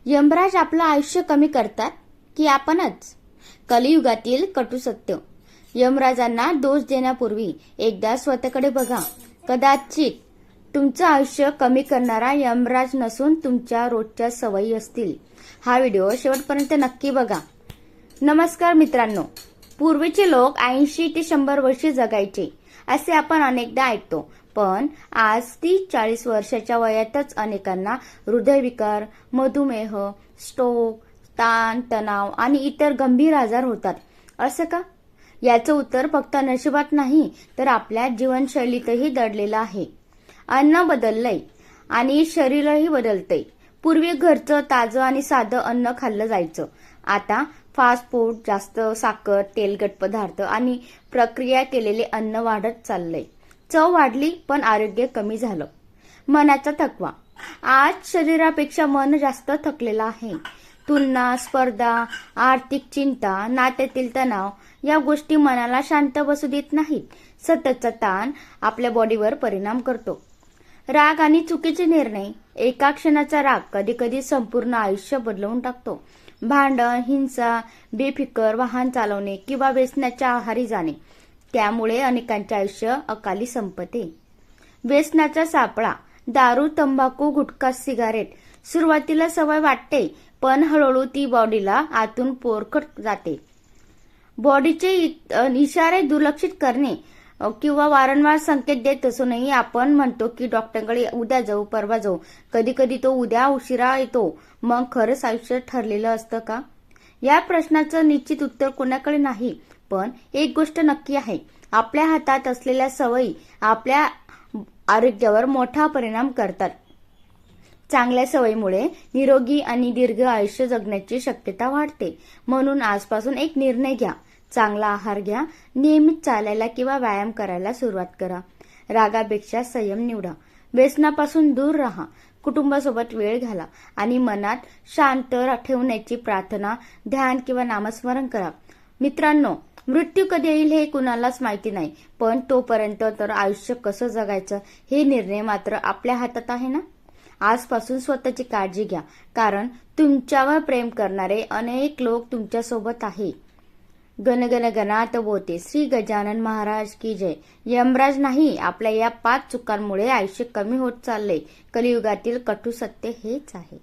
यमराज आपलं आयुष्य कमी करतात की आपणच? कलियुगातील कटू सत्य. यमराजांना दोष देण्यापूर्वी एकदा स्वतःकडे बघा. कदाचित तुमचं आयुष्य कमी करणारा यमराज नसून तुमच्या रोजच्या सवयी असतील. हा व्हिडिओ शेवटपर्यंत नक्की बघा. नमस्कार मित्रांनो. पूर्वीचे लोक 80 ते 100 वर्षे जगायचे असे आपण अनेकदा ऐकतो. पण आज 30-40 वर्षाच्या वयातच अनेकांना हृदयविकार, मधुमेह, स्ट्रोक, ताण तणाव आणि इतर गंभीर आजार होतात. असं का? याचं उत्तर फक्त नशिबात नाही तर आपल्या जीवनशैलीतही दडलेलं आहे. अन्न बदललंय आणि शरीरही बदलतंय. पूर्वी घरचं ताजं आणि साधं अन्न खाल्लं जायचं. आता फास्ट फूड, जास्त साखर, तेलकट पदार्थ आणि प्रक्रिया केलेले अन्न वाढत चाललंय. चव वाढली पण आरोग्य कमी झालं. मनाचा थकवा. आज शरीरापेक्षा मन जास्त थकलेलं आहे. तुलना, स्पर्धा, आर्थिक चिंता, नात्यातील तणाव या गोष्टी मनाला शांत बसू देत नाहीत. सततचा ताण आपल्या बॉडीवर परिणाम करतो. राग आणि चुकीचे निर्णय. एका क्षणाचा राग कधी कधी संपूर्ण आयुष्य बदलवून टाकतो. भांडण, हिंसा, बेफिकर वाहन चालवणे किंवा व्यसनाच्या आहारी जाणे, त्यामुळे अनेकांचे आयुष्य अकाली संपते. व्यसनाचा सापळा. दारू, तंबाखू, गुटखा, सिगारेट. सुरुवातीला सवय वाटते पण हळूहळू ती बॉडीला आतून पोरखत जाते. बॉडीचे इशारे दुर्लक्षित करणे किंवा वारंवार संकेत देत असूनही आपण म्हणतो की डॉक्टरकडे उद्या जाऊ, परवा जाऊ. कधी कधी तो उद्या उशिरा येतो. मग खरंच आयुष्य ठरलेलं असतं का? या प्रश्नाचं निश्चित उत्तर कोणाकडे नाही. पण एक गोष्ट नक्की आहे, आपल्या हातात असलेल्या सवयी आपल्या आरोग्यावर मोठा परिणाम करतात. चांगल्या सवयीमुळे निरोगी आणि दीर्घ आयुष्य जगण्याची शक्यता वाढते. म्हणून आजपासून एक निर्णय घ्या. चांगला आहार घ्या. नियमित चालायला किंवा व्यायाम करायला सुरुवात करा. रागापेक्षा संयम निवडा. व्यसनापासून दूर राहा. कुटुंबासोबत वेळ घाला आणि मनात शांत ठेवण्याची प्रार्थना, ध्यान किंवा नामस्मरण करा. मित्रांनो, मृत्यू कधी येईल हे कुणालाच माहिती नाही. पण तोपर्यंत तर आयुष्य कसं जगायचं हे निर्णय मात्र आपल्या हातात आहे ना. आजपासून स्वतःची काळजी घ्या, कारण तुमच्यावर प्रेम करणारे अनेक लोक तुमच्यासोबत आहे. गणगण गणात बोते. श्री गजानन महाराज की जय. यमराज नाही, आपल्या या 5 चुकांमुळे आयुष्य कमी होत चाललंय. कलियुगातील कटू सत्य हेच आहे.